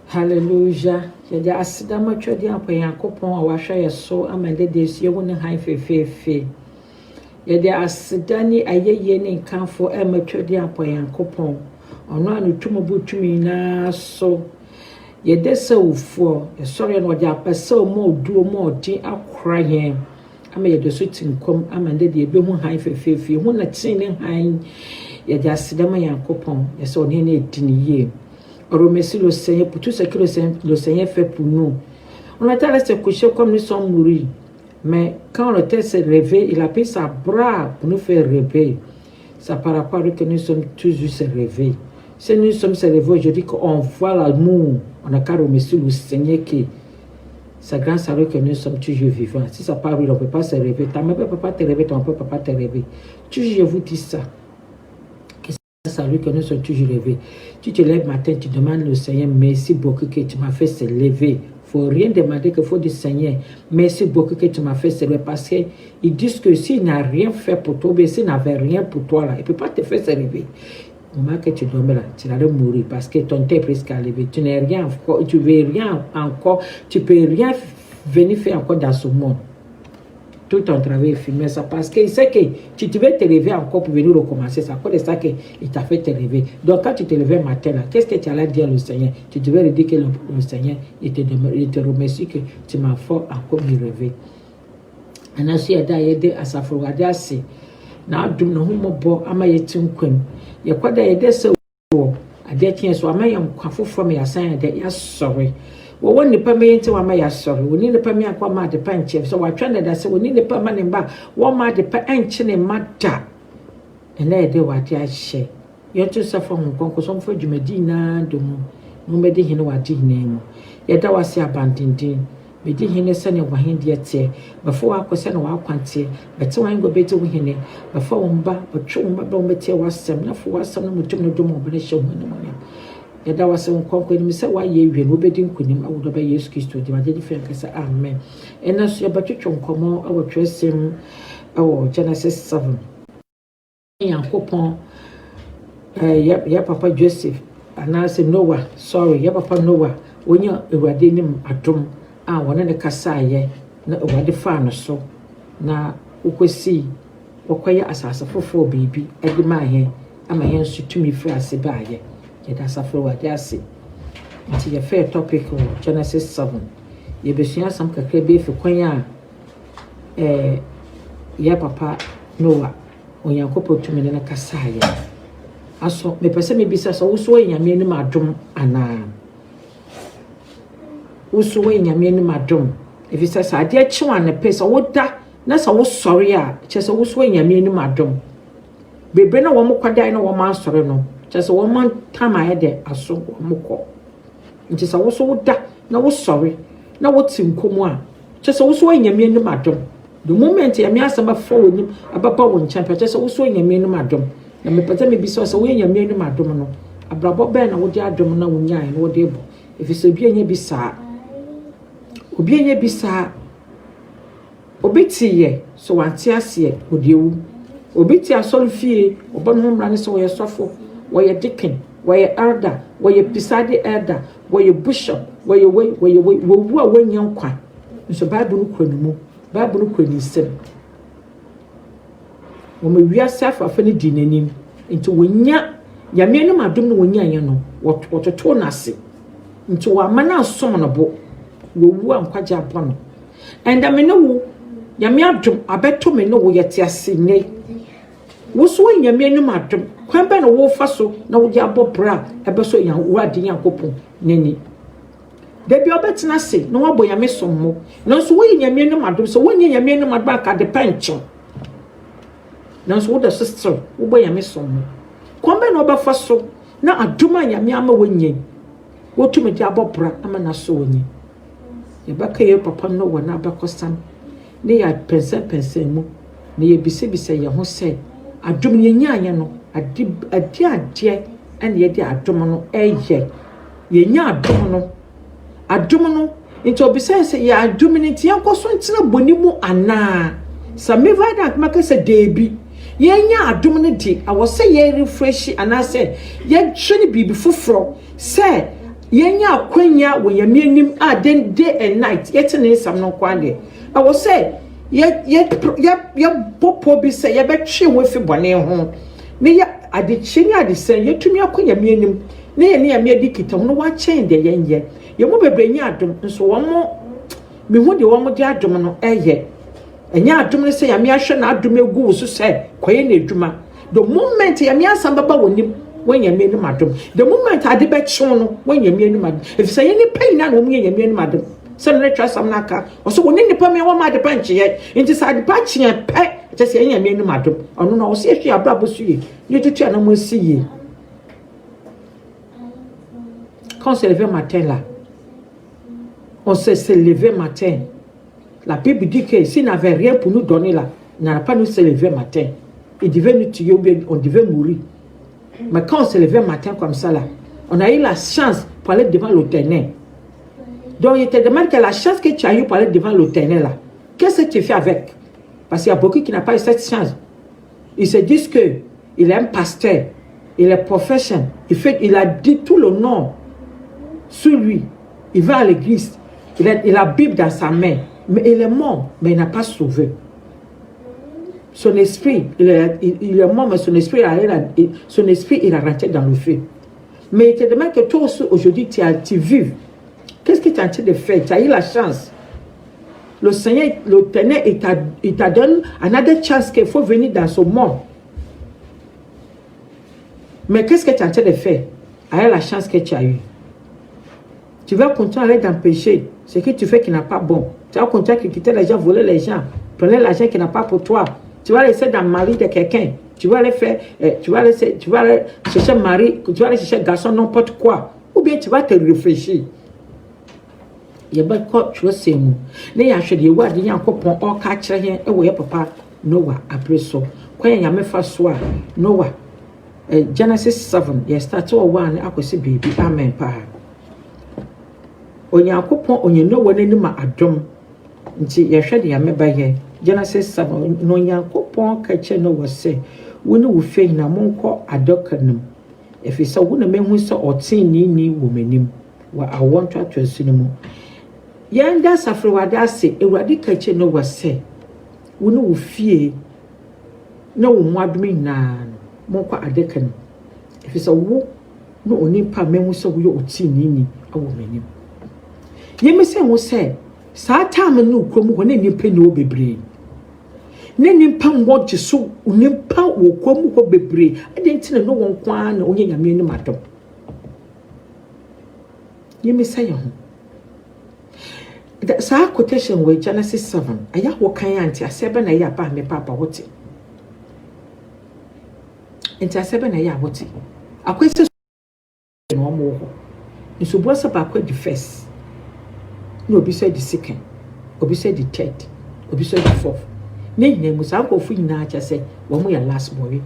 Hallelujah. Yɛde asedama twɛde apa Yankopɔn a wahwɛ yɛ so amande de sie wo ne han fefefe. Yɛde asedani ayeye ne nkanfo twɛde apa Yankopɔn. Ɔno anu tumubu tumi na so. Yɛde sɛ ufo, yɛsɔre no wɔde apɛsɛ ɔmo oduo mo ɔdi akora yɛn. Ama yɛde so tinkom amande de ebehu han fefefe. Hu na tin ne han. Yɛde asedama Yankopɔn. Yɛsɛ ɔne ne edini yie. Oromesi lo seigneur pour tout ce que le Seigneur fait pour nous. On a été resté couché comme nous sommes morts. Mais quand le tête s'est réveillé, il a pris sa bras pour nous faire rêver. Ça par rapport à que nous sommes toujours se réveillés. Si nous sommes se réveillés aujourd'hui, qu'on voit l'amour, on a qu'à remercier le Seigneur qui c'est grâce à lui que nous sommes toujours vivants. Si ça part, on ne peut pas se réveiller. Ta mère ne peut pas te réveiller, ton père ne peut pas te réveiller. Toujours je vous dis ça. C'est lui que nous sommes toujours levés. Tu te lèves matin, tu demandes au Seigneur, merci beaucoup que tu m'as fait se lever. Il ne faut rien demander qu'il faut dire Seigneur, merci beaucoup que tu m'as fait se lever. Parce qu'ils disent que s'il n'a rien fait pour toi, mais s'il n'avait rien pour toi, là, il ne peut pas te faire se lever. Au moment que tu dormais là, tu allais mourir parce que ton tête est presque à lever. Tu n'es rien encore, tu ne veux rien encore, tu ne peux rien venir faire encore dans ce monde. Tout ton travail est filmé ça parce qu'il sait que tu devais te lever encore pour venir recommencer. C'est à cause de ça qu'il t'a fait te lever. Donc quand tu te levais matin, là, qu'est-ce que tu allais dire au Seigneur? Tu devais lui dire que le Seigneur, il te remercie que tu m'as fait encore me lever. Et ainsi, il a aidé à sa fraude assez. Na dum no humo bo ama yetim kwam. Ye kwada ye de se wo ade tien so ama yam kwafofo me yasan de ya sorry. Wo woni pa me yenti wa ma ya sorry. Woni ne pa me akwa ma de pa nche so wa twa na da se woni ne pa ma ne ba wo ma de pa enche ne mada. Ena ye de wa de ahye. Ye to se fo nkonko so mfa dwumadi na dum. No me de hene wa de hene mu. Ye da wa se abandindin. Me di hene sene wa hende ete before akose na wa kwante bete wan go bete wo hene before wo mba otwe wo mba ba wo bete wasem na fo wasem no mutum no dum obele hye wo ne mo ya da wase nkonko ni se wa ye wie no bedi nkunim awodo ba Yesu Kristo di ma de fe nkasa amen ena so ya batwetwe nkomo awotwesem awo Genesis 7 Yankopon ya papa Joseph anase Noah sorry ya papa Noah wonya ewade nim adom a wona ne kasaye na ewade fa no so na ukosi wokoye asase fofo bibi edi ma he ama he nso tumi firi ase baaye ye da safro wade ase nti ye fair topic Genesis 7 ye besua sam kakra be fi kwan a ya papa Noah onyankopɔ tumi ne kasaye aso me pese me bisa so wo so nyame ni madom ana uso we nyame ni madom efisa sa ade achiwa ne pesa woda na sa wo sori a chese wo so nyame ni madom bebre na wo mkwada na wo man sori no chese wo man tama ye de aso wo mkọ nti sa wo so woda na wo sori na wo tinkomu a chese wo so nyame ni madom the moment yame asaba fo wonim ababa wo nchampa chese wo so nyame ni madom na me pata me bisa so wo nyame ni madom no abrabo be na wo di adom na wo nyae na wo de bo efisa bi anya bi saa obi enye bisa obetiye so wante ase odiewu obeti asolfie obon homra ne so ye sofo woye deacon woye elder woye pisade elder woye bishop woye wowu a wanyan kwa so bible no kwanumu bible no kwanisem wo ma wiase afafa ne di nanim nti wonya nyame no madom no wonya anya no wototo na ase nti wa mana asom no bo wowu ankwaje abono enda me no wo nyame adom abeto me no wo yete ase ne wo so nyame no madom kwan ba no wo fa so na wo dia bobra ebeso yan wo ade Yankopon nani da bi obetena se no wo nyame sommo no so wo nyame no madom so wo nyame no madom aka de pencho no so wo da sister wo nyame sommo kwan ba no obefa so na adoma nyame ama wonye wo tumi dia bobra ama na so wonye ye baka ye papa no wona abakosam ne ya pense mu ne ye bise ye ho se adom ye nyaanya no ade ene ye de adom no eye ye nya adom no nti obisa se ye adom ni ti yankoso ntina bonimu ana sa me vada maka se debi Yenya adom ne di, I was say ye refresh and I said, ye shouldn't be before from. Say, yenya kwenya when ye meaning then day and night, yet in some no quande. I was say, ye popo be say, ye bet she with your bonnet home. Me ya, I did change, I did say, ye to me a quenya meaning, near me dikit, no what change the yen ye. You won't bring your adom, and so one more. Me want the one with the adom no ye. And ya adom say, I mean, I shall not do me go so say, quiet drama. The moment I mean, somebody when you mean madam, the moment I debate shown when you mean madam, if say any pain, I will mean you mean madam. Suddenly trust some naka, or so when any permit one might punch yet, inside the patching and pet, just say, I mean madam, or no, see if you are bravo, see you to tell them, will see ye. Quand se lever matin là, on se lever matin. La Bible dit que s'il n'avait rien pour nous donner là, il n'allait pas nous se lever matin. Il devait nous tuer ou bien on devait mourir. Mais quand on se levait matin comme ça là, on a eu la chance pour aller devant l'Éternel. Donc il te demande que la chance que tu as eue pour aller devant l'Éternel là, qu'est-ce que tu fais avec? Parce qu'il y a beaucoup qui n'ont pas eu cette chance. Ils se disent que il est un pasteur, il est professionnel, il a dit tout le nom sur lui. Il va à l'église, il a la Bible dans sa main. Mais il est mort, mais il n'a pas sauvé. Son esprit, il est mort, mais son esprit, il a rentré dans le feu. Mais il te demande que toi aussi, aujourd'hui, tu vives. Qu'est-ce que tu es en train de faire? Tu as eu la chance. Le Seigneur, l'Éternel, il t'a donné une chance qu'il faut venir dans ce monde. Mais qu'est-ce que tu es en train de faire? Avec la chance que tu as eue. Tu vas continuer dans le péché. Ce que tu fais qui n'est pas bon. Tu vas continuer à quitter les gens, voler les gens, prendre l'argent qui n'est pas pour toi. Tu vas laisser dans le mari de quelqu'un. Tu vas aller faire, tu vas aller chercher mari, tu vas aller chercher garçon, n'importe quoi. Ou bien tu vas te réfléchir. Il y a beaucoup de choses. Il y a des choses qui sont catchées. Et papa, Noah, après ça. Quand il y a mes frères, Noah, Genesis 7, il y a starté au one, à cause baby, amen, pa. Onyankopon onyeno wonani ma adom nti yehwe de ameba ye Genesis 7 no Onyankopon ka che no wose woni wo fe na monko adokanum efisa wona mehu se otenini wo manim wa awonto atwasini mu yanda safrewade ase ewrade ka che no wose woni wo fie na wo mu adom na monko adokanum efisa wo no onipa mehu se wo yo otenini awo manim. Yemi say wo say sa time no krom ho na nipa no bebre na nipa wo giso nipa wo krom ho bebre adentina no won kwa na onye nyame ni madom. Yemi say ho that sa quotation we Genesis 7 aya wo kan anti asebe na ya ba me papa wote enti asebe na ya wote akwese no mo ho nso bo sa ba kwa the first. No, be said the second, or be said the third, or be said the fourth. Name was uncle free now, just say, when we are last boy.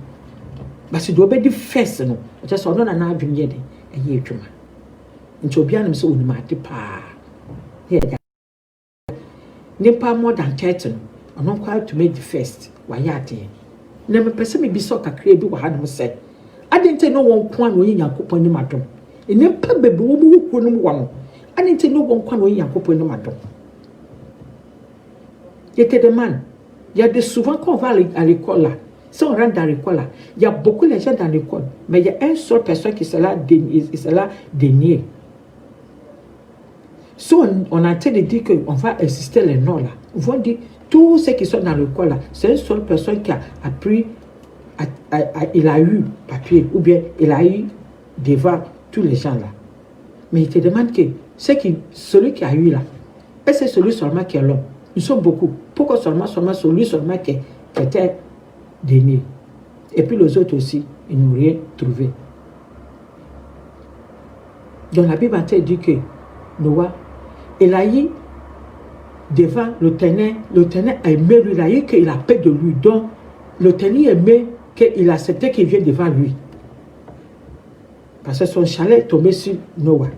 But you do be the first, no, just on an argument yet, a year to man. And to be honest, so in my depa. Here, Nipa more than 30, or not quite to make the first, why yet. Never person me be so a crabby what I said. I didn't know one point when you are coupon in my dome. In a pub, who couldn't one. I didn't know one quan when you are coupon in my dome. Yet the man, yet the souvent qu'on va à l'école, sans rendre à l'école, il y a beaucoup de gens dans l'école, mais il y a un seul personne qui est là dénier. So on a été de dire qu'on va assister les noms là. On va dire tous ceux qui sont dans l'école là, c'est une seule personne qui a appris, il a eu papier, ou bien il a eu devant tous les gens là. Mais il te demande que celui qui a eu là, et c'est celui seulement qui est l'homme. Nous sommes beaucoup. Pourquoi seulement celui seulement qui était dénié? Et puis les autres aussi, ils n'ont rien trouvé. Donc la Bible a dit que Noah, il a eu devant l'Éternel a aimé lui, il a eu qu'il a peur de lui. Donc l'Éternel aimait qu'il acceptait qu'il vienne devant lui. Parce que son chalet est tombé sur Noah.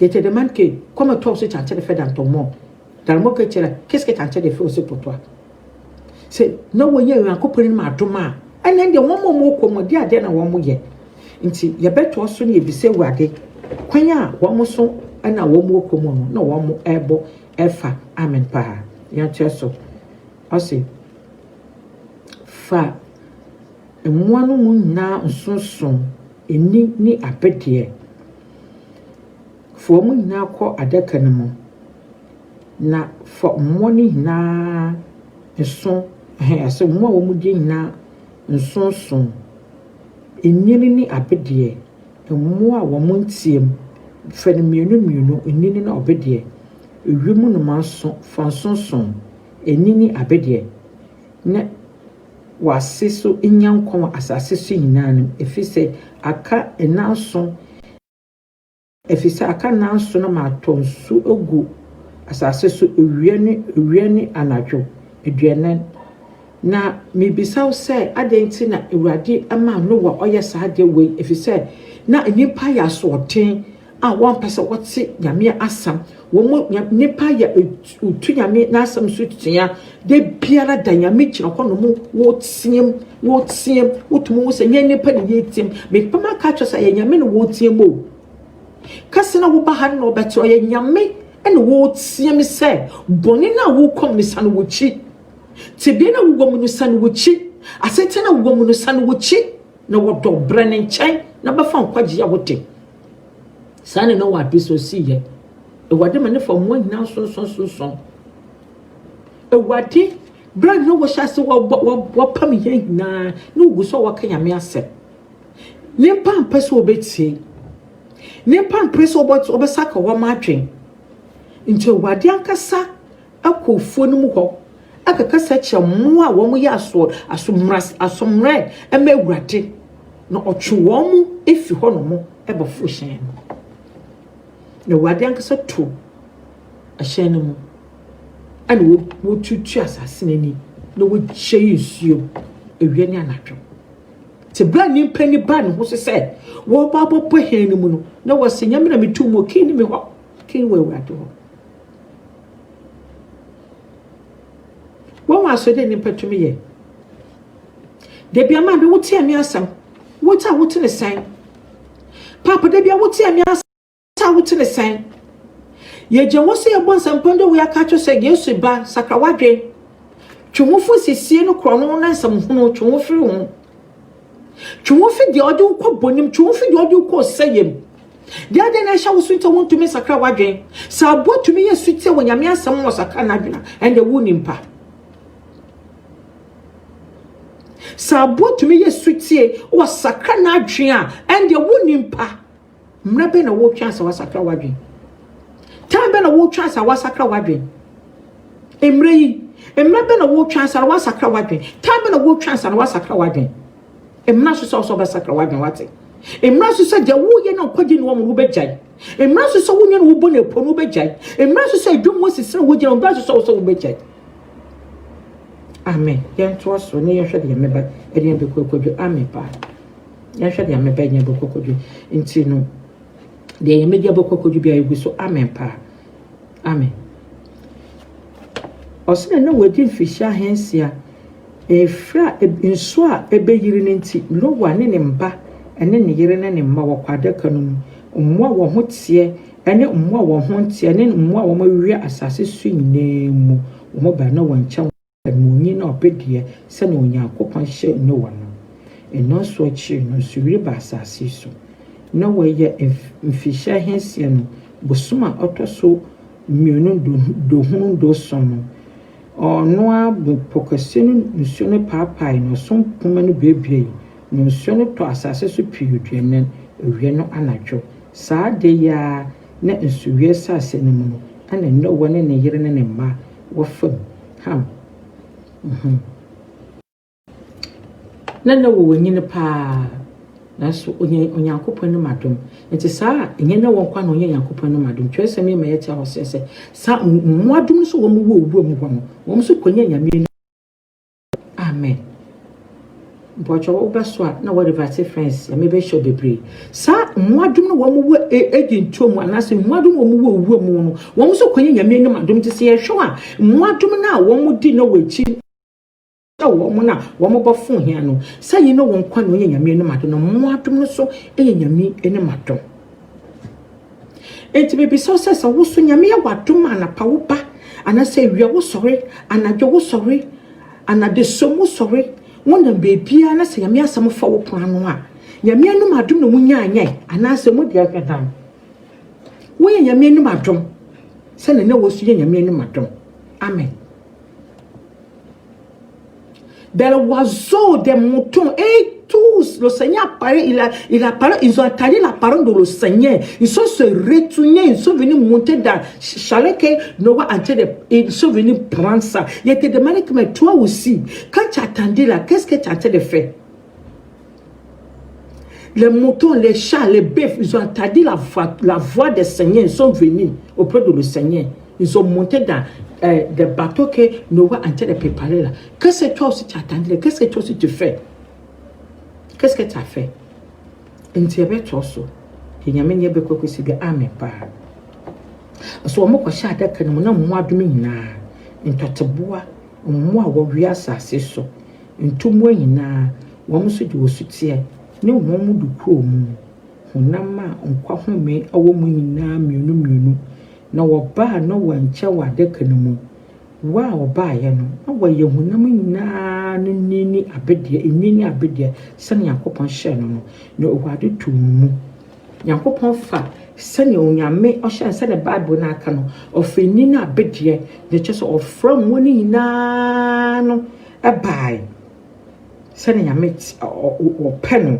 Il te demande que, comme toi aussi tu es en train de faire dans ton monde, dans le monde que tu es là, qu'est-ce que tu es en train de faire aussi pour toi? say no way you are coping my doma and then the one more come dear then one more yet nti ye beto so na ebise wade kwanya wo mo so na wo mo komo no wo mo ebo efa amen pa ya cheso ose fa emwanu mu na nsonson eni ni abede fo mu na kɔ adaka no mu na fo mmoni na nson ase mu a wo mu di na nsonson enini ni abede emu a wo mu ntiem fe no mienu enini na obede ewimu no manso fansonson enini abede na wase so enyankon asase so nyinaa efise aka enanso efise aka nanso na matonsu ogu asase so ewiani anadwo eduane na mibisa say adenti na ewurade ama no wa oye saade we efise na nipa ya soten a wan pese wote nyame asam wo nipa ya utu nyame na asam so tutia de biara da nyame kira kono mu wo tiem wotumu se nipa ne yetim me pama ka twa say nyame ne wo tiem o kase na wo ba ha no beto ye nyame ene wo tiem se boni na wo kom ni san wo chi tibia na wo mu no san wo chi asete na wo mu no san wo chi na wo do brane nchen na ba fa nkwaje ya wote sane no wa biso siye ewade mane fa mo nyina sonson ewade brand no wo shase wo pam ye nyina no gu so wo kanya me ase ne pam pese obetie ne pam pese obesaka wo madwen nti ewade ankasa akofo no mu ho akakasa kye mo a wo mo ya asomre emewurade no otwe wo mu efi ho no mo ebofo hyen na wade ankasa to ahyen no mu ana wo tutu asase nani na wo gye nsuo ewie ne anadwo te bra ni mpani ba ne ho se wo ba bopo hyen no mu no na wo se nyame na metu mo kini me ho kini we wade ho wo wa so de ni patumi ye de bia ma be wo tie me asam wo ta wo tene san papa de bia wo tie me asam ta wo tene san ye je wo se ye bon sampondo wo ya ka cho se Yesu ba sakrawadwe twomofo sesie no krono na nsam hunu twomofiri ho twomofo de ode ukọ bonim twomofo de ode ukọ sayem de ade na sha wo sunta wontu me sakrawadwe sa abotu me ye sutie wo nyame asam wo sakra na dwena ende wo nimpa sa abotu me ye sutie wo sakra na dwena ende wo nimpa mrabe na wo twansa wo sakra wadwe tambe na wo twansa wo sakra wadwe emre be na wo twansa wo sakra wadwe tambe na wo twansa wo sakra wadwe emna so be sakra wadwe wate emra so je wo ye na kwagi no wo begyan emra so wo nya no wo bo na po no begyan emra so edwom wo sisira wo gina emra so wo begyan amen yanto so ne yehwe de meba ede be kokodwo amen pa yehwe de meba nya be kokodwo nti no de ye media be kokodwo bia egu so amen pa amen osene no wadi mfihia hensia efra nso a ebeyiri ne nti lowa ne ne mba ene ne yire ne ne mma wokwada kanu mmoa wo ho tie ene mmoa wo ho tie ene mmoa wo mawie asase su nyinemu wo ba na wancha munyi na obedie se na onyankopon hye no wono eno so chi no suwire ba asase so na waye mfihia hensia no bosoma otoso mienu do sono ono abu pokasenu nsuo ne paapai no som poma no bebie no nsuo no to asase so piudwenen ewie no anadwo saa de ya na nsuwie sase no mu ana no wone ne yire ne ne mma wo fam ham na wo wonyine pa na so onyankopon no madom enti saa enye na won kwa no onyankopon no madom twese me ma yete ho sese saa mwadom so wo mu wo obuo mu ho wo so konya nyame amen bocho wo beso na wo reverse friends ya me be show bebre saa mwadom no wo mu wo ejintom anase mwadom wo mu wo obuo mu no wo so konya nyame no madom te se ye hwe a mwadom na wo mu di na wo chi woman na woman bofo here no say you know won kwa no ye nyame no mato no mo adom no so ye nyame ene mato enti be so say so wo so nyame ya wadom anapa wo ba anase wi wo sori anadwo wo sori anade so mo sori wona bebia na say nyame asam fa wo plan no a nyame anu madom no munya anyai anase mo dia kadam wo ye nyame anu madom se na wo so ye nyame anu madom amen. There was des moutons et tous, le Seigneur apparaît, il apparaît, ils ont attendu la parole de le Seigneur. Ils sont se retournés, ils sont venus monter dans chalet que Noah a dit, ils sont venus prendre ça. Il était demandé que mais toi aussi, quand tu attendais là, qu'est-ce que tu as de faire? Les moutons, les chats, les bœufs, ils ont attendu la voix des Seigneurs, ils sont venus auprès de le Seigneur. Ils ont monté dans des bateaux que Noah a en train de préparer là. Qu'est-ce que toi aussi tu attendais? Qu'est-ce que toi aussi tu fais? Qu'est-ce que tu as fait? Et tu avais toi aussi. Il y a même beaucoup qui se disent amen pas. So moi quoi chada que nous n'avons moi du mina. In toteboa, moi wawia sa seso. In tout moi ina, wamusu du osutie. Ne wamu du kuomu. Hunama unkwa hume awomu ina miunu. Na woba no wanche wadeka no mu wa oba ye no na waye hunam nyina no nini abedie sane yakopon hye no na owade tumu yakopon fa sane onyame o hye sane bible na aka no ofeni na abedie de cheso ofram woni nyina no abai sane nyame o peno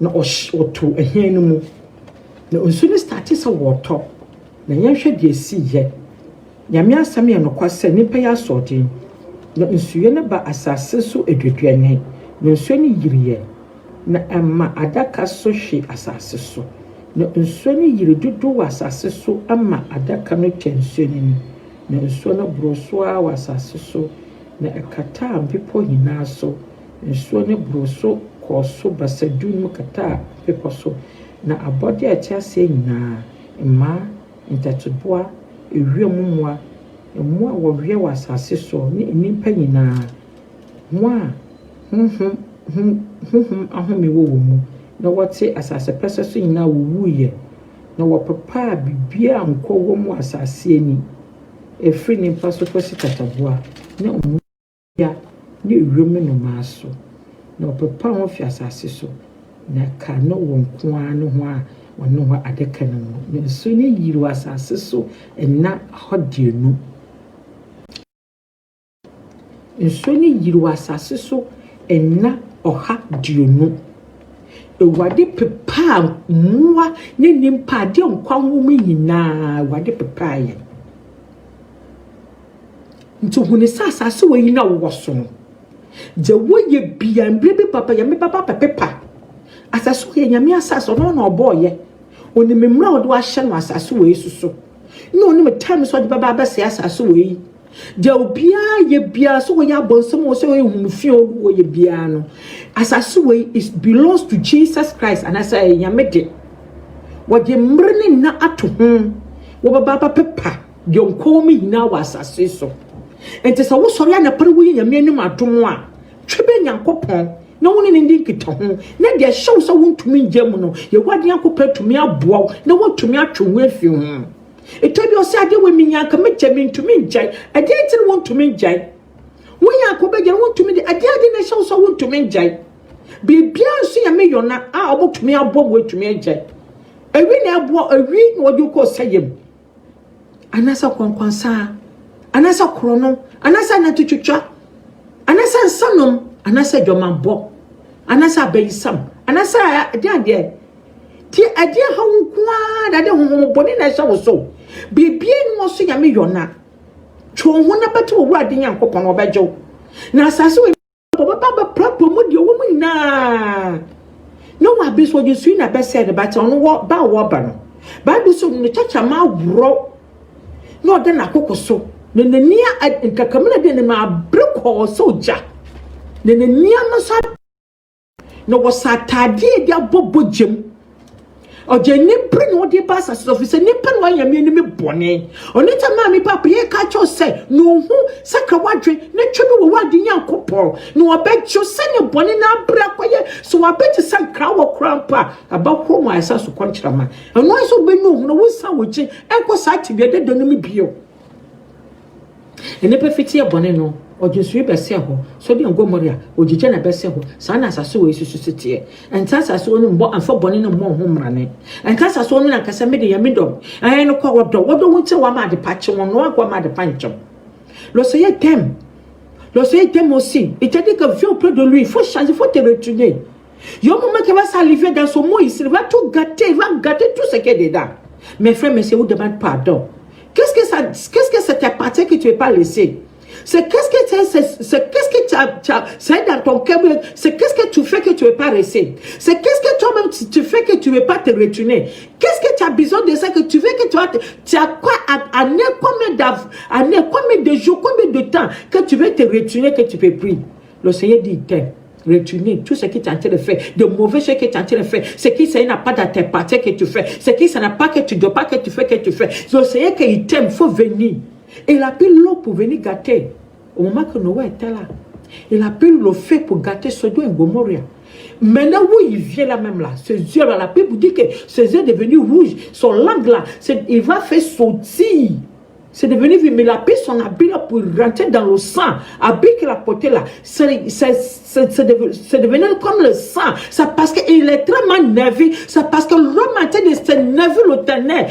na o to ehia no mu na onsu ni start so woto na yenhwe de si ye nyame asam ye no kwase nipa ya sodin na nsuye ne ba asase so edwedwane na nsuye ni yiriye na amma adaka so hwe asase so na nsuye ni yiri dudu wa asase so amma adaka no tensuye ni na nsuye no broso wa asase so na ekata ampipo nyina so nsuye ne broso koso basadu mu kata pepo so na abode a tiase nyina ma intatoboa ewiemumwa emwa wo hwe wasase so ni nimpa nyina mwa ahome wo mu na wote asase pese so nyina wuye na wo papa bibia anko wo mu asase ani efri nimpa so kosi tatoboa na omu ya ni ewiemu no maso na papa wo fi asase so na ka no wo nko anu ho a wono ho adeka no no so ne yiru asase so na hodienu nso ne yiru asase so na oha dienu ewade pepa muwa ne nimpa de nkwa nwom nyina wade pepa ye nto hune asase wo yina wo so no je wo ye bia mbrebe papa ya me papa pepa asase wo ye nyame asase no na oboye oni memra wo do ahye no asase wo yesuso no oni time so de baba abese asase wo yi de obia ye bia so wo ya bonsam wo so wo humfi wo ye bia no asase wo is belongs to Jesus Christ and asa nyame de wo de mrene na ato ho wo baba pepa de onkomi na wa asase so ente sa wo sori na pare wo ye nyame anim adom a twebe nyankopon na woni ne ndi kita ho na de hyew so wontumi ngem no ye wade akopɛ tumi aboa na wotumi atwo ho afi ho etobi osi ade we minya ka megyame ntumi njai ade enti wontumi njai wonya akobɛgye wontumi de ade na hyew so wontumi njai bibia nso ya meyona a obotumi aboa wotumi njai ewi na aboa ewi na wode ko sayem anasa kwankwansa anasa krono anasa na tutwitwa anasa nsanom anasa dwomambo anasa abayisam anasa ade ti ade ha nkwa da de honhom na hye wo so bibie no so ya me yona two ho na beto wo ade nyankopon obegyew na asase wo baba propo mu de wo mu na no wa be so jesu na be said but on wo ba wo ba no bible so no chacha ma woro no de na kokoso na nania nkakamna de na abreko soja na nania no sa no wasatade de abobogem oje nipa no de pass as officer nipa no anya me ni bone onita ma mi papa ye ka cho say no hu saka wadwe na twebe wo wade Nyankopon no obecho se ne bone na bra kwaye so wabeti sankra wo krampa abakro mo asa so konchirama eno so be no hu no wo sa wo chi enko sa tibia de no mi bio ene pefiti e bone no ojesu bese ho so de ngomoria ojije na bese ho sa na asase wo isusu sitie enta asase wo no mbo amfa bone no mo ho mrane enta asase wo na kasa me de yamidom no kwa wodo wunte wa ma de pache won no akwa ma de panchom lorsqu'il t'aime aussi, il te dit que viens auprès de lui, il faut changer, il faut te retourner. Il y a un moment qui va s'arriver dans son mot ici, il va tout gâter, il va gâter tout ce qui est dedans. Mes frères, messieurs, vous demandez pardon. Qu'est-ce que ça t'appartient que tu n'es pas laissé? C'est qu'est-ce que tu as c'est dans ton cœur, c'est qu'est-ce que tu fais que tu ne veux pas rester. C'est qu'est-ce que toi-même tu fais que tu ne veux pas te retourner. Qu'est-ce que tu as besoin de ça que tu veux que tu as quoi combien de jours, combien de temps que tu veux te retourner que tu peux plus. Le Seigneur dit, retourner tout ce qui est en train de faire, de mauvais choses que tu es en train de faire, ce qui ça n'a pas dans tes parties que tu fais, ce qui ça n'a pas que tu dois pas que tu fais. Le Seigneur qu'il t'aime, il faut venir. Il a pris l'eau pour venir gâter. Au moment que Noé était là, il a pris le feu pour gâter Sodome et Gomorrhe. Maintenant, où il vient là même là, ses yeux là, la Bible dit que ses yeux sont devenus rouges, son langue là, il va faire sortir. C'est devenu, mais il a pris son habit là pour rentrer dans le sang. Habit qu'il a porté là, c'est devenu comme le sang. C'est parce qu'il est très mal nerveux. C'est parce que l'homme a été de s'énerver le ténèbre.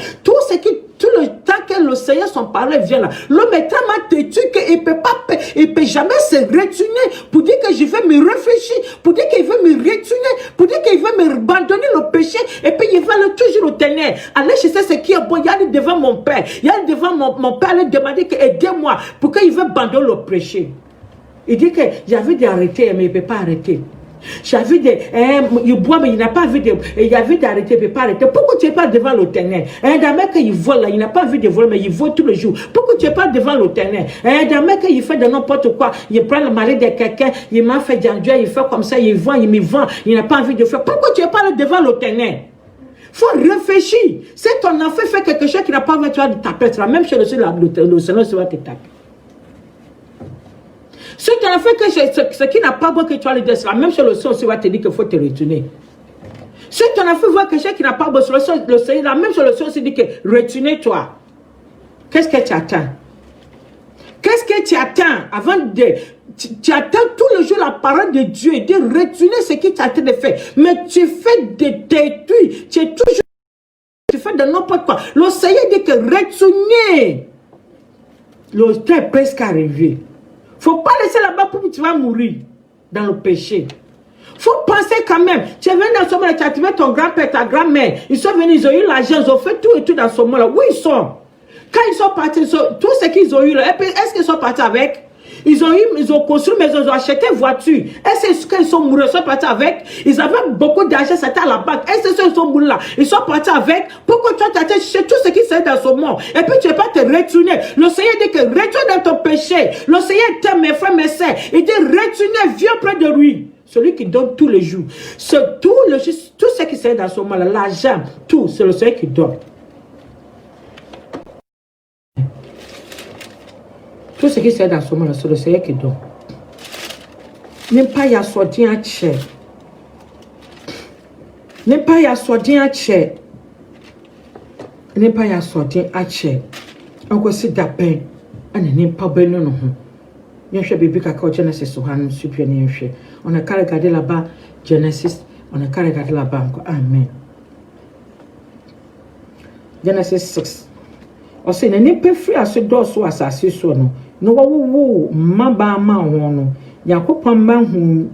Tout le temps que le Seigneur son parole vient là, l'homme est tellement têtu qu'il ne peut jamais se retourner pour dire que je vais me réfléchir, pour dire qu'il veut me retourner, pour dire qu'il veut me abandonner le péché, et puis il va le toujours au ténèbre. Allez, je sais ce qui est bon, il y a devant mon père, il y a devant mon père, il demander que aidez-moi, pour qu'il veut abandonner le péché. Il dit que j'avais d'arrêter, mais il ne peut pas arrêter. J'avais il boit, mais il n'a pas envie de. Il avait d'arrêter, il ne peut pas arrêter. Pourquoi tu n'es pas devant le ténèbre? D'un mec il vole là, il n'a pas envie de voler, mais il vole tous les jours. Pourquoi tu n'es pas devant le ténèbre? D'un mec il fait de n'importe quoi, il prend le mari de quelqu'un, il m'a fait d'enduire, il fait comme ça, il vend, il me vend, il n'a pas envie de faire. Pourquoi tu n'es pas devant le ténèbre? Il faut réfléchir. Si ton enfant fait quelque chose qui n'a pas envie de taper, c'est la même chose aussi, le Seigneur va te taper. Si tu as fait ce qui n'a pas beau que tu as le dire, c'est la même chose, le Seigneur va te dire qu'il faut te retourner. Si tu as fait voir quelque chose qui n'a pas beau, le Seigneur, la même chose, le Seigneur dit que retourne-toi. Qu'est-ce que tu attends? Qu'est-ce que tu attends avant de... Tu attends tous les jours la parole de Dieu et de retourner ce qui t'as en train de faire. Mais tu fais de détruire. Tu es toujours... Tu fais de n'importe quoi. Le Seigneur dit que retourner. Le temps est presque arrivé. Il ne faut pas laisser là-bas pour que tu vas mourir dans le péché. Il faut penser quand même. Tu es venu dans ce monde, tu as trouvé ton grand-père, ta grand-mère. Ils sont venus, ils ont eu l'argent, ils ont fait tout et tout dans ce monde-là. Où ils sont? Quand ils sont partis, tout ce qu'ils ont eu là, est-ce qu'ils sont partis avec? Ils ont construit maison, ils ont acheté voiture. Est-ce qu'ils sont morts, ils sont partis avec? Ils avaient beaucoup d'argent, c'était à la banque. Est-ce qu'ils sont morts là? Ils sont partis avec? Pourquoi toi tu as cherché tout ce qui s'est dans ce monde? Et puis tu ne vas pas te retourner. Le Seigneur dit que retourne dans ton péché. Le Seigneur t'aime, mes frères, mes sœurs. Il dit retournez, viens près de lui. Celui qui donne tous les jours. Tout ce qui s'est dans ce monde, l'argent, tout, c'est le Seigneur qui donne. Tout ce qui s'est dans ce monde, c'est le Seigneur qui donne. Même pas y a sorti un chèque. Même pas y a sorti un chèque. Même pas y a sorti un chèque. Encore si d'appel, on n'est pas bien non. Bien sûr, bébé kakao Genesis, on a qu'à regarder là-bas Genesis, on a qu'à regarder là-bas encore. Amen. Genesis 6. On sait n'est pas free à ce dos soit ça c'est soit non. No wo maba ma ho no. Yakopon ma hu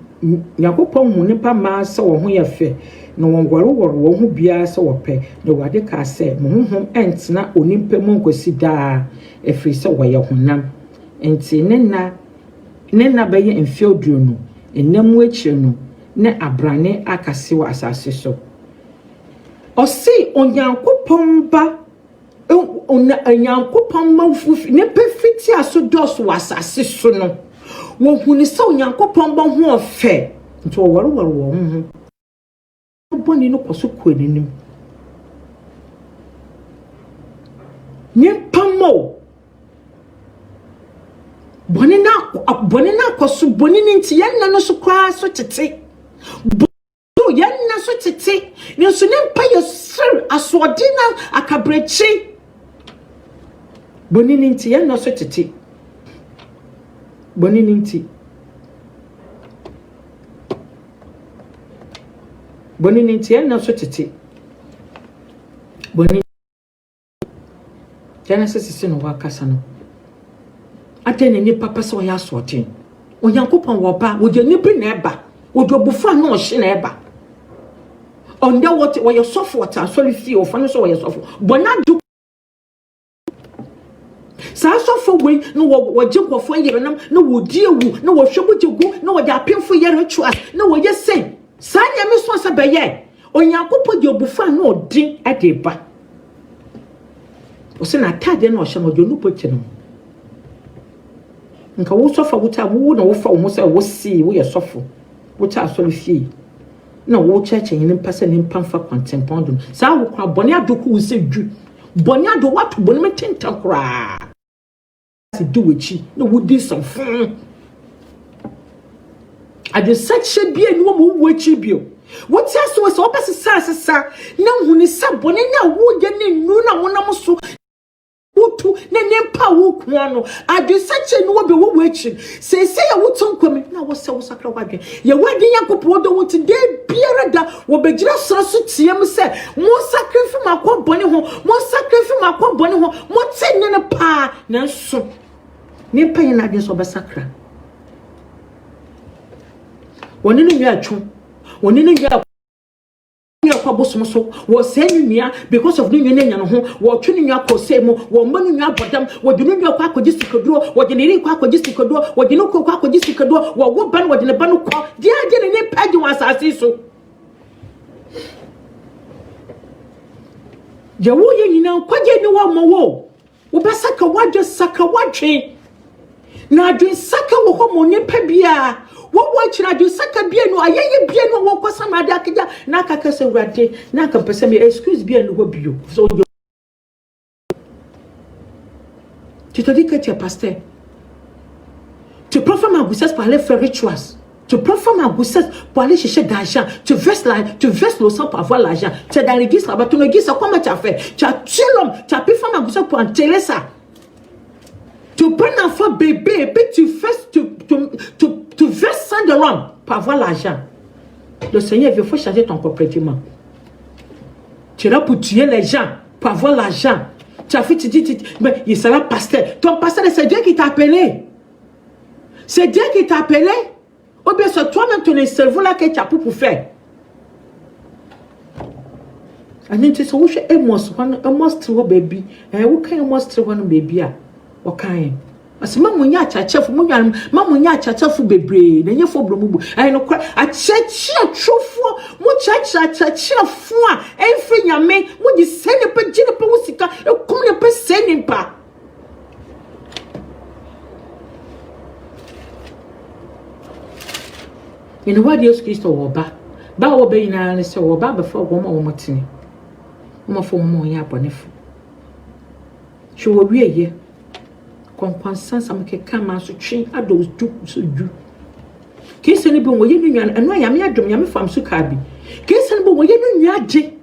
Yakopon hu nipa ma se wo ho ye fe. No wongwaro wo ho bia se wo pe. No wade ka se mo honhom entina onimpa mu nkosi da efri se wo ye honam. Enti nena beye enfio duro no. Enamu echi no ne abrane akase wo asase so. O si onyankopon ba Onyankopon mawufu ne pefiti aso dos wasase so no wo huni se onyankopon ba ho ofe nti wo waro wo ho boni no koso ko enim Nimpamo. Bonina kosu bonini nti yenna no so kwa so tete. Bo yenna so tete. Ni so nimpa ye sir asodina akabrechi. Bonini nti yenna so tete. Bonini nti. Bonini nti yenna so tete. Bonini Genesis no wakasa no. Atene ni papa so ya sotin. Onyankopon wo ba, wo je nibri na eba. Wo do bufa na o hye na eba. Onda what wo ye sofo water sorry fie o fa no so wo ye sofo. Bona do sa sofo we no wo je nkofo yere nam na wo di ewu na wo hwebo jegu na wo de apemfo yere rituals na wo ye sen. Sa nyame so sa beye. Onyankopon de obufa na odin ade ba. O se na tade na o hye no de onupo kye no. Nka wo sofa wuta wo na wo fa wo se wo si wo ye sofo wuta asori fie na wo cheche yin mpase ni mpamfa contemporary sa wo kwa boni adoku wo se dwu boni ado wato boni metenta kra se di wechi na wo di somfon ade section bia ni wo mo wechi bio wo tia so wo se opese sa na huni sa boni na wo ye ne nu na wo na mo so Utu ne nempa wo kuano adesache no be wo wachi se ya wuton kwame na wo se wo sakra wadwe ye wadi yakopo do wo ti de biara da wo begira soro so tiem se mo sacrifice makọ boni ho mo te ne pa na so nempa ye na de so be sakra woni no nya atwo woni no nya so was sending me because of new nya no ho wo twini nya ko se mo wo manu nya bodam wo de nya kwa akogistikodo wo de ne kwa akogistikodo wo de no kwa akogistikodo wo ban wo de ne ban ko dia ne page wa asase so je wo ye nyina kwaje ni wo mo wo be saka wadwe na adwen saka wo ho mo ne pa bia wo chira adwen saka bia no ayeye bia no wo kwasama de akja na kaka se wrade na ka pese me excuse bia no ho bio so tu te dis que tu es pasteur, tu prends femme à Goussès pour aller faire rituals, tu prends femme à Goussès pour aller chercher d'argent, tu verses le sang pour avoir l'argent, tu es dans l'église là-bas, ton église, comment tu as fait? Tu as tué l'homme, tu as pris femme à Goussès pour enterrer ça. Tu prends un enfant bébé et puis tu verses sang de l'homme pour avoir l'argent. Le Seigneur veut, il faut changer ton comportement. Tu es là pour tuer les gens, pour avoir l'argent. Tu as fait, tu dis, mais il sera pasteur. Ton pasteur, c'est Dieu qui t'a appelé. C'est Dieu qui t'a appelé. Ou bien c'est toi-même ton cerveau là que tu as pour faire. And tu sais, où est un monstre, baby? Où est un monstre, baby? Okay. As mamu nya chachafu mamu nya chachafu bebre na nyefo blomubu ai no kwa achachi atwofo mu chachachi afua enfe nyame mu di sene pa gine pa wusika ekum ne pa sene pa ina wadi Yesu Kristo wo ba wo be ina ne se wo ba be fa wo ma wo motini wo fo mo nya abonefo hwe wo wieye compensation am ke kama so twen ado so du kese ne bi wo ye nwa eno ya me adom ya me fam so ka bi kese ne bi wo ye nwa age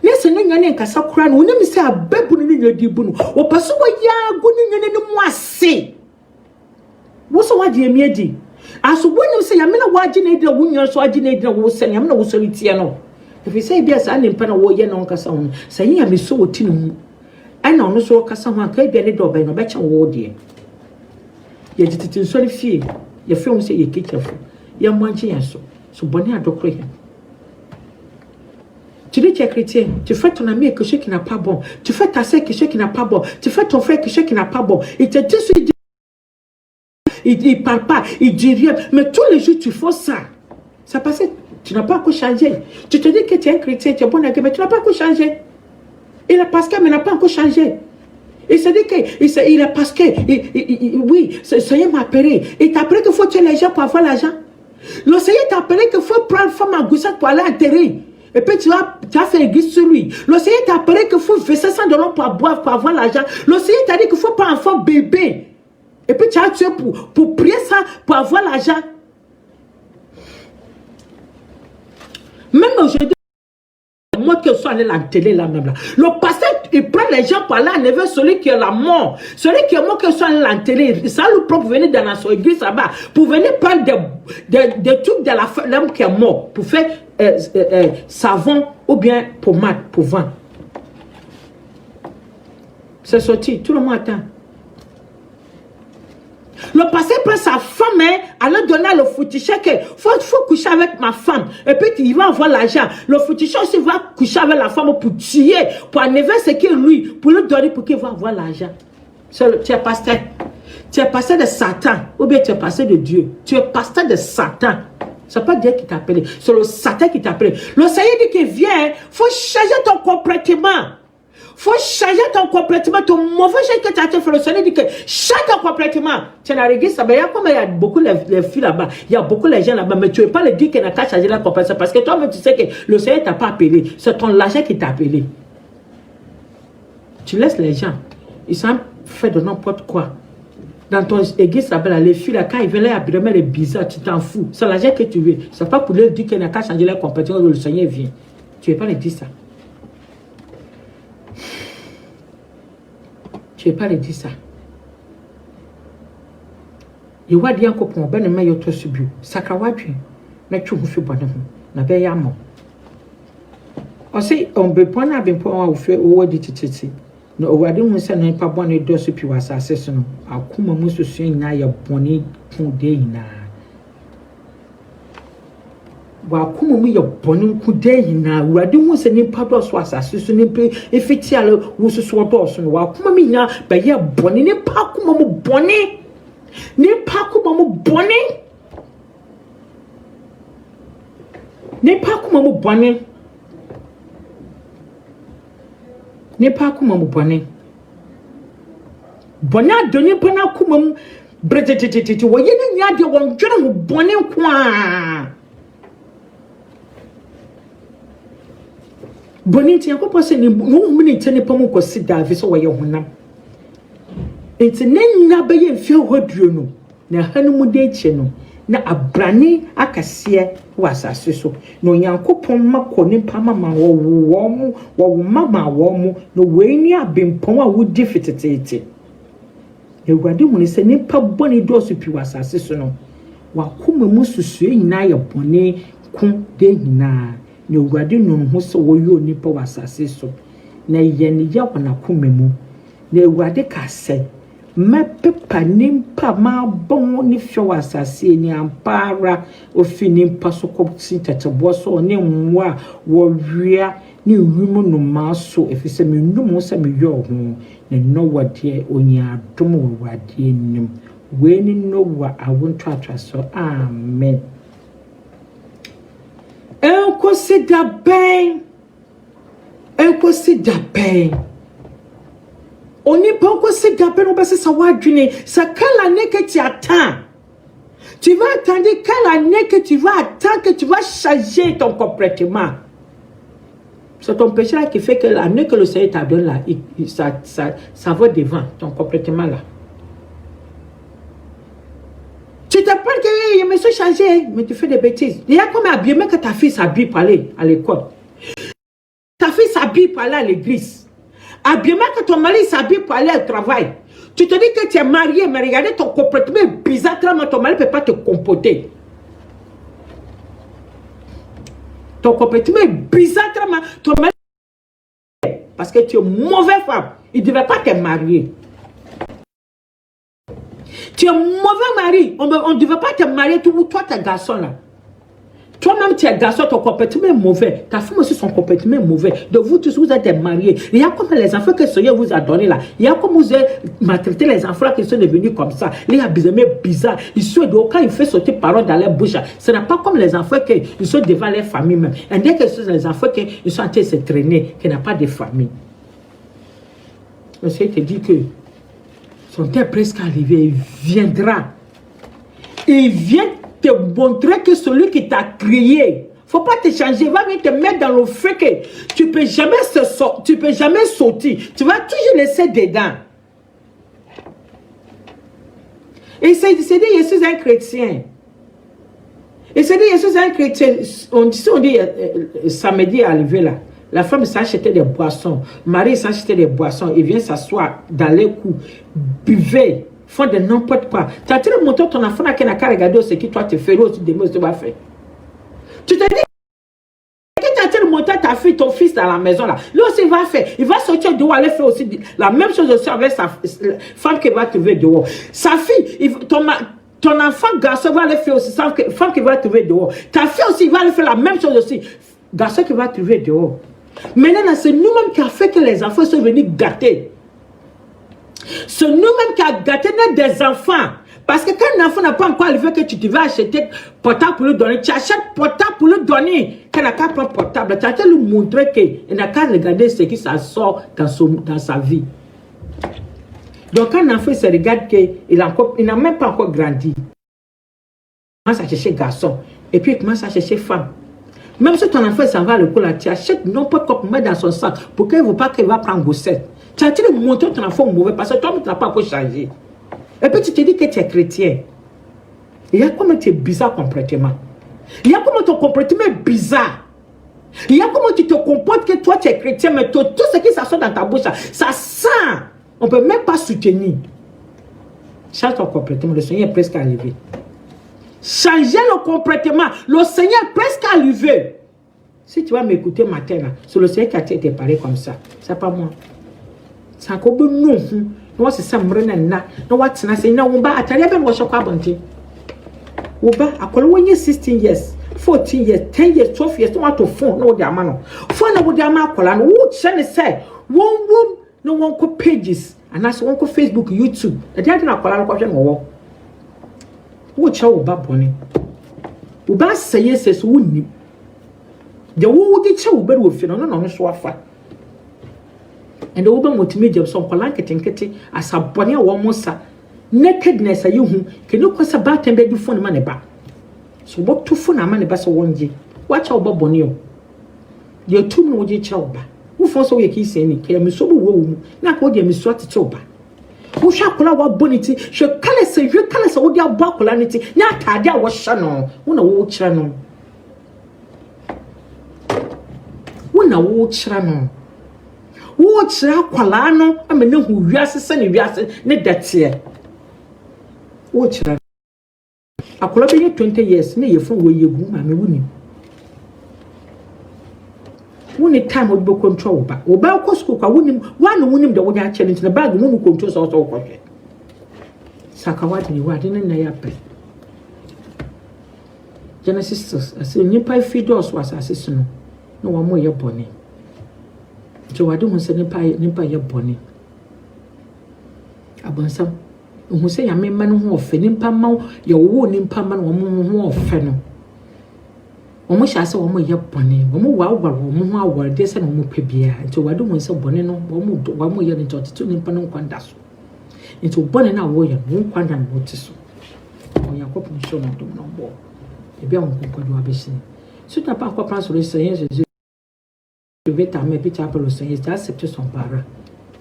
ne se ne nwa ne nkasa kura no ne mi se ababu ne nwa di bu no wo paso wo ya gu ne nwa ne mu ase wo so wade emi adi aso bo ne se ya me na waje ne di wo nwa so age ne di wo se ne ya me na wo so ritie no efi se bia sa ne mpa na wo ye no nkasa ho se yin ya me so woti ne mu ana ono so kasa ho aka bia ne do ba no be cha wo de ye tititi so ne fie ye film se ye kekefo ye manje ya so boni adokro he tu dis tu es chrétien, tu fais ton ami quelque chose qui n'a pas bon, tu fais ta sœur quelque chose qui n'a pas bon, tu fais ton frère quelque chose qui n'a pas bon, il te dit il parle pas, il dit rien, mais tous les jours tu fais ça. Ça passe, tu n'as pas encore changé. Tu te dis que tu es un chrétien, tu es bon à mais tu n'as pas encore changé. Il est pasteur, mais n'a pas encore changé. Il se dit qu'il est pasteur, oui, le Seigneur m'a appelé. Il t'a appelé qu'il faut tuer les gens pour avoir l'argent. Le Seigneur t'a appelé qu'il faut prendre femme à Goussette pour aller enterrer. Et puis tu as fait église sur lui. Le Seigneur t'a appelé qu'il faut verser $100 pour boire, pour avoir l'argent. Le Seigneur t'a dit qu'il faut pas un enfant bébé. Et puis tu as tué pour prier ça, pour avoir l'argent. Même aujourd'hui, moi qui suis allé à la télé là même là. Le pasteur, il prend les gens pour aller enlever celui qui est la mort. Celui qui est mort qui soit allé à la télé. Ça le propre venir dans son église là-bas. Pour venir prendre des trucs de l'homme qui est mort. Pour faire savon ou bien pommade pour vendre. C'est sorti. Tout le monde attend. Le pasteur prend sa femme, elle a donné le fouticheur que faut coucher avec ma femme. Et puis il va avoir l'argent. Le fouticheur aussi va coucher avec la femme pour tuer, pour enlever ce qui est lui, pour lui donner pour qu'il va avoir l'argent. Tu es pasteur. Tu es pasteur de Satan. Ou bien tu es pasteur de Dieu. Tu es pasteur de Satan. Ce n'est pas Dieu qui t'a appelé. C'est le Satan qui t'a appelé. Le Seigneur dit qu'il vient. Il faut changer ton comportement. Il faut changer ton comportement, ton mauvais chose que tu as fait. Le Seigneur dit que change ton comportement. Tu as réglé ça, mais il y a beaucoup les filles là-bas, il y a beaucoup les gens là-bas, mais tu ne veux pas le dire qu'il n'a qu'à changer la comportement parce que toi-même tu sais que le Seigneur ne t'a pas appelé. C'est ton l'argent qui t'a appelé. Tu laisses les gens, ils sont faits de n'importe quoi. Dans ton église là-bas, les filles là, quand ils viennent là, vraiment les bizarres, tu t'en fous. C'est l'argent que tu veux. Ce n'est pas pour leur dire qu'il n'a qu'à changer la comportement où le Seigneur vient. Tu ne veux pas leur dire ça. Je ne vais pas le dire ça. Il y a des gens qui ont ben mais yoto subu. Sakawadju. Na tu hu fi bone ho. Na be ya mo. O se on be pon abin pon wa ofe owo di tititi. Na owade hu se na pa bone do so pi wasase so no. Akuma mu susu nyina ya bone kun de nyina. Wa kuma mu ya bone kun de nyina. Owade hu se ni pa do so asase so ni pe efiti ale wo susu do so no. Wa kuma mi nyina be ya bone ni pa kuma mu bone. Ni pa kuma mu bone. Ni pa kuma mu bone. Ni pa kuma mu bone. Bone adoni pana kuma mu bretetete wo ye ni nya de won dwene mu bone kwa. Bone ti akopɔ se ni no mu ni tene pa mu ko sida fi so wo ye honam. Enti nenya be ye mfie hoduo no na hanumu de eche no na abrane akase wo asase so no Nyankopɔn makɔ ne pama ma wo mama wo mu no we ni abempɔn a wodi fitetete. Ewurade mu ne se nipa boni do so pi wasase so no wakoma mu susue nyina ye bone ku de nyina na Ewurade no ho so wo yo nipa wasase so na ye ne ya wana koma mu na Ewurade ka se mepepa nimpa ma bon ni fio wasase ni ampara ofini mpa so ko sitetebo so ne nwa wo wia ni wimu no maso efise me ndum so me yo ho ne no wade onya adom wo wade nim we ni no wa awonto atwaso amen. Enkosi da ben Oni poko se gape no bese sa wadwene sa kala neke ti attend. Tu vas attendre kala neke tu vas attendre que tu vas changer ton comportement. C'est ton péché là qui fait que l'année que le Seigneur t'a donné là, ça va devant ton comportement là. Tu t'apprends que je me suis changé, mais tu fais des bêtises. Il y a comme habillé que ta fille s'habille pour aller à l'école. Ta fille s'habille pour aller à l'église. Habillement que ton mari s'habille pour aller au travail. Tu te dis que tu es marié, mais regardez ton comportement est bizarre, ton mari ne peut pas te comporter. Ton comportement est bizarre, ton mari parce que tu es une mauvaise femme. Il ne devait pas te marier. Tu es un mauvais mari. On ne devait pas te marier, toi, tu es garçon là. Toi-même, tu es garçon, ton comportement est mauvais. Ta femme aussi, son comportement est mauvais. Donc, vous tous, vous êtes mariés. Il y a comme les enfants que le Seigneur vous a donnés là. Il y a comme vous avez maltraité les enfants qui sont devenus comme ça. Il y a bizarre. Ils sont de quand ils font sortir parole dans leur bouche. Ce n'est pas comme les enfants qui sont devant leur famille même. Et dès que ce sont les enfants qui sont en train de se traîner, qui n'ont pas de famille. Le Seigneur te dit que son temps est presque arrivé. Il viendra. Il vient te montrer que celui qui t'a créé, Faut pas te changer, va venir te mettre dans le feu que tu peux jamais tu peux jamais sauter. Tu vas toujours laisser dedans. Et c'est dit, je suis un chrétien. Et c'est dit, je suis un chrétien. On dit samedi arrivé là. La femme s'achetait des boissons. Marie s'achetait des boissons. Il vient s'asseoir dans les coups. Buvez. Font de n'importe quoi. Tu as tiré le moteur ton enfant qui n'a qu'à regarder ce que toi tu fais. L'autre des mots tu vas faire. Tu te dis que tu as tiré le moteur ta fille, ton fils dans la maison là. Lui aussi va faire. Il va sortir dehors, aller faire aussi la même chose aussi avec sa femme qui va trouver dehors. Sa fille, ton enfant garçon va aller faire aussi sa femme qui va trouver dehors. Ta fille aussi va aller faire la même chose aussi. Garçon qui va trouver dehors. Maintenant, c'est nous-mêmes qui a fait que les enfants sont venus gâter. C'est nous-mêmes qui a gâté des enfants. Parce que quand un enfant n'a pas encore arrivé que tu vas acheter portable pour lui donner, tu achètes portable pour lui donner. Quand il n'a qu'à prendre portable, tu as qu'à lui montrer qu'il n'a qu'à regarder ce qui ça sort dans sa vie. Donc quand un enfant se regarde qu'il n'a même pas encore grandi, il commence à chercher garçon. Et puis il commence à chercher femme. Même si ton enfant s'en va à l'école, tu achètes n'importe quoi pour mettre dans son sac pour qu'il ne veut pas qu'il va prendre gossette. Tu as dit de montrer ton enfant mauvais parce que toi, tu n'as pas encore changé. Et puis tu te dis que tu es chrétien. Il y a comment tu es bizarre complètement. Il y a comment ton comportement est bizarre. Il y a comment tu te comportes que toi tu es chrétien, mais tout ce qui s'assoit dans ta bouche, ça sent. On ne peut même pas soutenir. Change ton comportement, le Seigneur est presque arrivé. Changer le comportement, le Seigneur est presque arrivé. Si tu vas m'écouter matin, c'est le Seigneur qui a été parlé comme ça. C'est pas moi. C'est encore bon non. Non, c'est ça, m'renna. Non, what's na say na umba atari ben wo shakwa bonti. Uba akwala wonye 16 years, 14 years, 10 years, 12 years, no to phone no de ama no. Phone na wo de ama akwala no wo chene say one room no one ko pages and as one ko Facebook, YouTube. E dey na akwala no ko hwe no wo. Wo cha uba boni. Uba say ses wo ni. De wo di cha uba wo fi no no so afa. And the woman multimedia so nkete as a bonny almost nakedness you can you cause about 10 baby phone money back. So what two phone a money bass one day? Watch out bonio. Your 2 minutes child. Who for so you saying, came so woo, not what you miss what to choba. Who shall call our bonity? Shall color say your colors all their baculanity, not Tadia was shannon, one a wood channel. One a wood channel. Watch Aqualano, I mean, who yas send you yas, net that here. Watch her. I could have been 20 years, near from where you go, mammy, wouldn't you? One time would be control, but about Costco, I wouldn't one woman that would have challenged the bag, one who controls also okay. Sakawati, you are in a yape. Genesis, I say, Nipa feeders was assistant. No one more your bonny. So I don't say nipa ye boni. Abonsam. Who say I mean man who offend nimpa ma your wo nimpa man who offend. Omo sha say omo ye boni. Omo wa omo ho awar de say no mo pebia. So I don't say boni no omo ye into to nimpa no kwanda so. Into boni na wo ye no kwanda no wote so. O yakopun show no dum no bo. E bia won kokodo abesi. So ta pa akopran so le Seigneur Jésus. Je vais t'amener, puis tu appelles le Seigneur, tu as accepté son parent,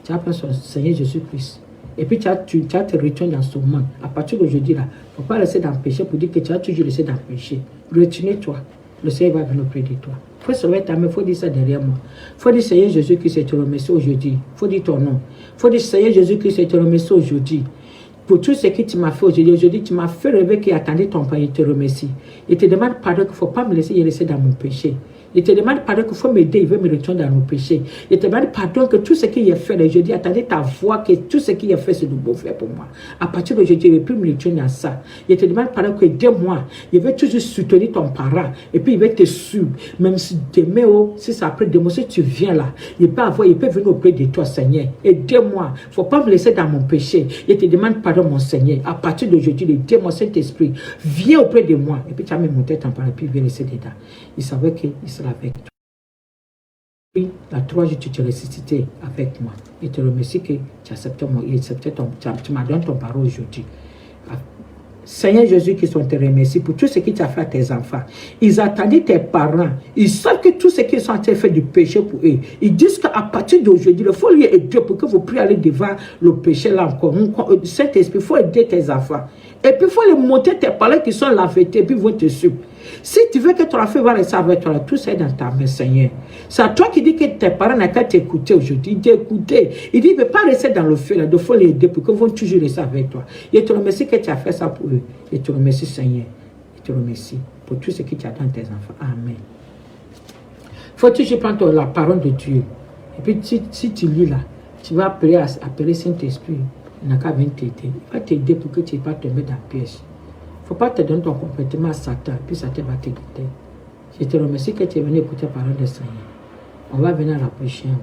tu appelles son Seigneur Jésus-Christ. Et puis tu as te retourné dans ce monde. À partir d'aujourd'hui, là, il ne faut pas rester dans le péché pour dire que tu as toujours laissé dans le péché. Retourne-toi, le Seigneur va venir auprès de toi. Il faut se lever ta main, il faut dire ça derrière moi. Il faut dire Seigneur Jésus-Christ, je te remercie aujourd'hui. Il faut dire ton nom. Il faut dire Seigneur Jésus-Christ, je te remercie aujourd'hui. Pour tout ce que tu m'as fait aujourd'hui. Aujourd'hui, tu m'as fait rêver qui attendait ton Père. Je te remercie. Il te demande pardon qu'il ne faut pas me laisser rester dans mon péché. Il te demande pardon qu'il faut m'aider, il veut me retourner dans mon péché. Il te demande pardon que tout ce qu'il a fait, je dis, attendez ta voix, que tout ce qu'il a fait, c'est du beau fait pour moi. À partir d'aujourd'hui, il ne veut plus me retourner dans ça. Il te demande pardon que aide-moi. Il veut toujours soutenir ton parent. Et puis il veut te suivre. Même si demain, si c'est après demain, si tu viens là, il peut venir auprès de toi, Seigneur. Aide-moi. Il ne faut pas me laisser dans mon péché. Il te demande pardon, mon Seigneur. À partir d'aujourd'hui, aide-moi, Saint-Esprit. Viens auprès de moi. Et puis tu as mis mon tête en parole, et puis il vient laisser dedans. Il savait qu'il serait avec toi. Oui, la 3 jours, tu te ressuscité avec moi. Et te remercie que tu acceptes tu m'as donné ton parole aujourd'hui. Seigneur Jésus, qui sont te remercie pour tout ce que tu as fait à tes enfants. Ils attendaient tes parents. Ils savent que tout ce qu'ils sont en train de faire du péché pour eux. Ils disent qu'à partir d'aujourd'hui, il faut lui aider pour que vous puissiez aller devant le péché là encore. Saint-Esprit, il faut aider tes enfants. Et puis il faut les montrer tes parents qui sont la vérité, et puis ils vont te suivre. Si tu veux que ton enfant va rester avec toi, tout ça est dans ta main, Seigneur. C'est à toi qui dis que tes parents n'ont qu'à t'écouter aujourd'hui. Ils t'écoutent. Il dit, il ne peut pas rester dans le feu, là. Il faut les aider pour qu'ils vont toujours rester avec toi. Et te remercie que tu as fait ça pour eux. Et te remercie, Seigneur. Et te remercie pour tout ce que tu as dans tes enfants. Amen. Faut toujours prendre la parole de Dieu. Et puis, si tu lis là, tu vas appeler Saint-Esprit. Il n'a qu'à venir t'aider. Il va t'aider pour que tu ne pas tomber dans le piège. Il ne faut pas te donner ton comportement à Satan, puis Satan va te guider. Je te remercie que tu es venu écouter la parole de Seigneur. On va venir à la prochaine.